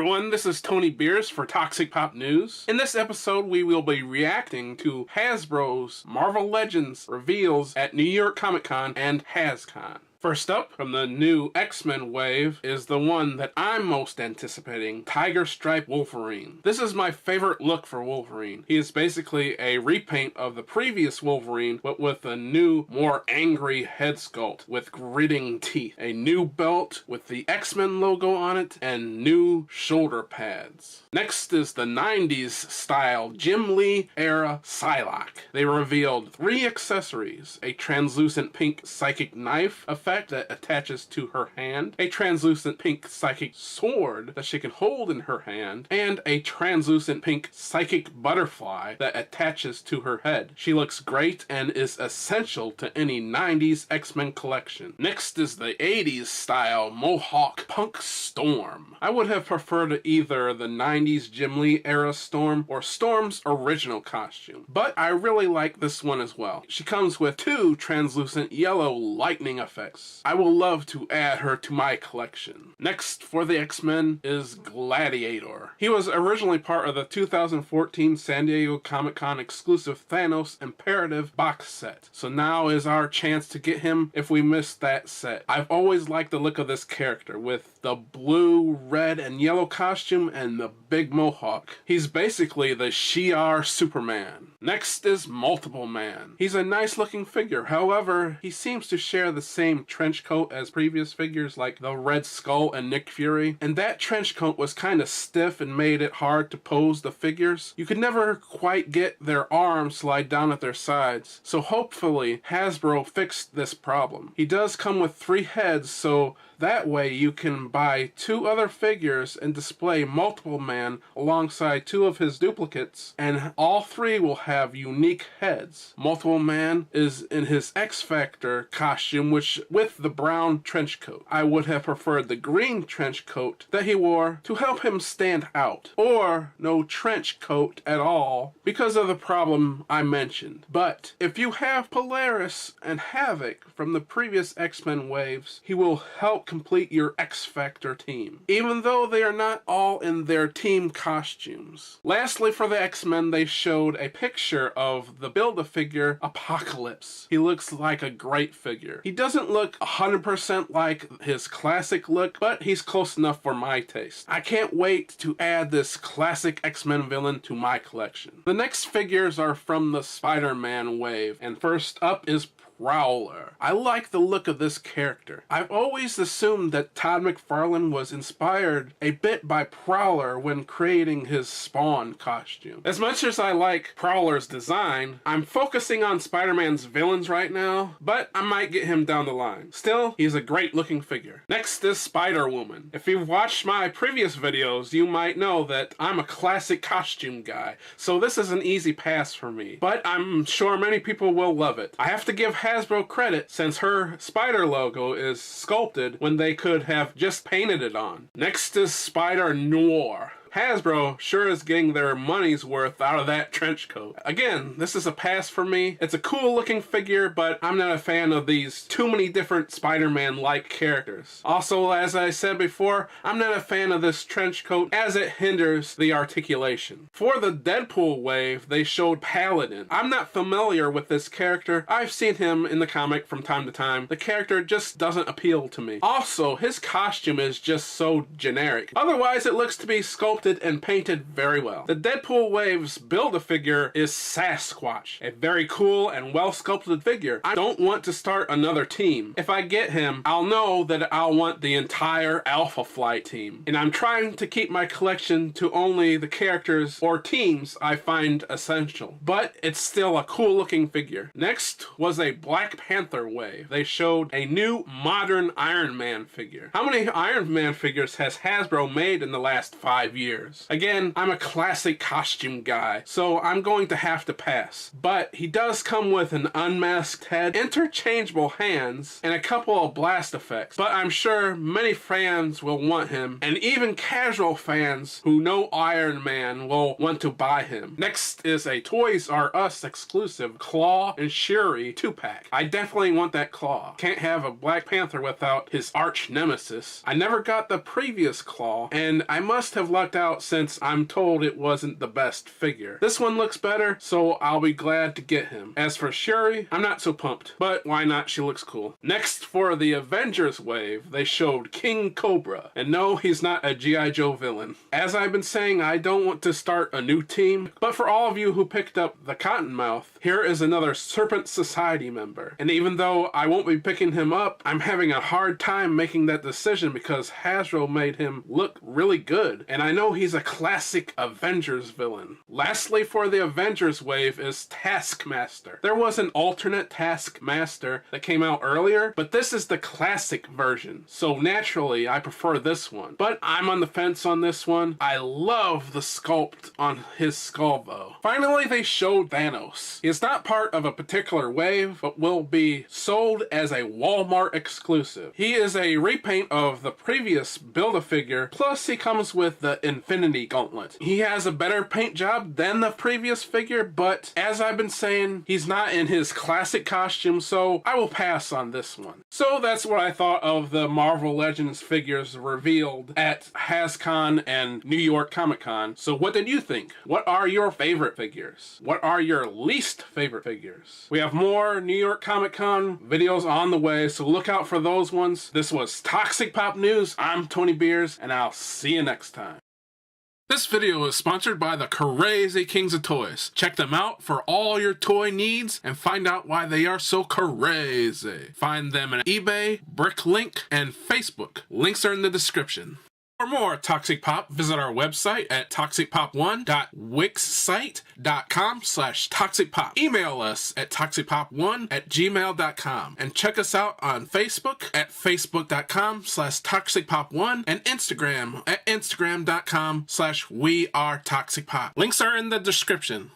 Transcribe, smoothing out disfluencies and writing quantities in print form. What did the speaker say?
everyone, this is Tony Beers for Toxic Pop News. In this episode, we will be reacting to Hasbro's Marvel Legends reveals at New York Comic Con and HasCon. First up, from the new X-Men wave, is the one that I'm most anticipating, Tiger Stripe Wolverine. This is my favorite look for Wolverine. He is basically a repaint of the previous Wolverine, but with a new, more angry head sculpt with gritting teeth, a new belt with the X-Men logo on it, and new shoulder pads. Next is the 90s style Jim Lee era Psylocke. They revealed 3 accessories, a translucent pink psychic knife effect that attaches to her hand, a translucent pink psychic sword that she can hold in her hand, and a translucent pink psychic butterfly that attaches to her head. She looks great and is essential to any 90s X-Men collection. Next is the 80s style Mohawk Punk Storm. I would have preferred either the 90s Jim Lee era Storm or Storm's original costume, but I really like this one as well. She comes with 2 translucent yellow lightning effects. I will love to add her to my collection. Next for the X-Men is Gladiator. He was originally part of the 2014 San Diego Comic-Con exclusive Thanos Imperative box set, so now is our chance to get him if we missed that set. I've always liked the look of this character with the blue, red, and yellow costume and the big mohawk. He's basically the Shi'ar Superman. Next is Multiple Man. He's a nice looking figure, however, he seems to share the same trench coat as previous figures like the Red Skull and Nick Fury, and that trench coat was kind of stiff and made it hard to pose the figures. You could never quite get their arms slide down at their sides, so hopefully Hasbro fixed this problem. He does come with 3 heads, so that way you can buy 2 other figures and display Multiple Man alongside 2 of his duplicates, and all 3 will have unique heads. Multiple Man is in his X-Factor costume, which with the brown trench coat. I would have preferred the green trench coat that he wore to help him stand out, or no trench coat at all because of the problem I mentioned. But if you have Polaris and Havoc from the previous X-Men waves, he will help complete your X-Factor team, even though they are not all in their team costumes. Lastly, for the X-Men, they showed a picture of the Build-A-Figure Apocalypse. He looks like a great figure. He doesn't look 100% like his classic look, but he's close enough for my taste. I can't wait to add this classic X-Men villain to my collection. The next figures are from the Spider-Man wave, and first up is Prowler. I like the look of this character. I've always assumed that Todd McFarlane was inspired a bit by Prowler when creating his Spawn costume. As much as I like Prowler's design, I'm focusing on Spider-Man's villains right now, but I might get him down the line. Still, he's a great looking figure. Next is Spider-Woman. If you've watched my previous videos, you might know that I'm a classic costume guy, so this is an easy pass for me, but I'm sure many people will love it. I have to give Hasbro credit since her spider logo is sculpted when they could have just painted it on. Next is Spider Noir. Hasbro sure is getting their money's worth out of that trench coat. Again, this is a pass for me. It's a cool looking figure, but I'm not a fan of these too many different Spider-Man-like characters. Also, as I said before, I'm not a fan of this trench coat as it hinders the articulation. For the Deadpool wave, they showed Paladin. I'm not familiar with this character. I've seen him in the comic from time to time. The character just doesn't appeal to me. Also, his costume is just so generic. Otherwise, it looks to be sculpted and painted very well. The Deadpool wave's Build-A-Figure is Sasquatch, a very cool and well sculpted figure. I don't want to start another team. If I get him, I'll know that I'll want the entire Alpha Flight team, and I'm trying to keep my collection to only the characters or teams I find essential, but it's still a cool looking figure. Next was a Black Panther wave. They showed a new modern Iron Man figure. How many Iron Man figures has Hasbro made in the last 5 years? Beers. Again, I'm a classic costume guy, so I'm going to have to pass. But he does come with an unmasked head, interchangeable hands, and a couple of blast effects. But I'm sure many fans will want him, and even casual fans who know Iron Man will want to buy him. Next is a Toys R Us exclusive Claw and Shuri 2-pack. I definitely want that Claw. Can't have a Black Panther without his arch nemesis. I never got the previous Claw, and I must have lucked out since I'm told it wasn't the best figure. This one looks better, so I'll be glad to get him. As for Shuri, I'm not so pumped, but why not? She looks cool. Next, for the Avengers wave, they showed King Cobra. And no, he's not a G.I. Joe villain. As I've been saying, I don't want to start a new team, but for all of you who picked up the Cottonmouth, here is another Serpent Society member. And even though I won't be picking him up, I'm having a hard time making that decision because Hasbro made him look really good. And I know he's a classic Avengers villain. Lastly, for the Avengers wave is Taskmaster. There was an alternate Taskmaster that came out earlier, but this is the classic version. So naturally, I prefer this one. But I'm on the fence on this one. I love the sculpt on his skull though. Finally, they showed Thanos. He is not part of a particular wave, but will be sold as a Walmart exclusive. He is a repaint of the previous Build-A-Figure, plus he comes with the Infinity Gauntlet. He has a better paint job than the previous figure, but as I've been saying, he's not in his classic costume, so I will pass on this one. So that's what I thought of the Marvel Legends figures revealed at HasCon and New York Comic Con. So what did you think? What are your favorite figures? What are your least favorite figures? We have more New York Comic Con videos on the way, so look out for those ones. This was Toxic Pop News. I'm Tony Beers, and I'll see you next time. This video is sponsored by the Crazy Kings of Toys. Check them out for all your toy needs and find out why they are so crazy. Find them on eBay, Bricklink, and Facebook. Links are in the description. For more Toxic Pop, visit our website at toxicpop1.wixsite.com/toxicpop. Email us at toxicpop1@gmail.com and check us out on Facebook at facebook.com/toxicpop1 and Instagram at instagram.com/wearetoxicpop. Links are in the description.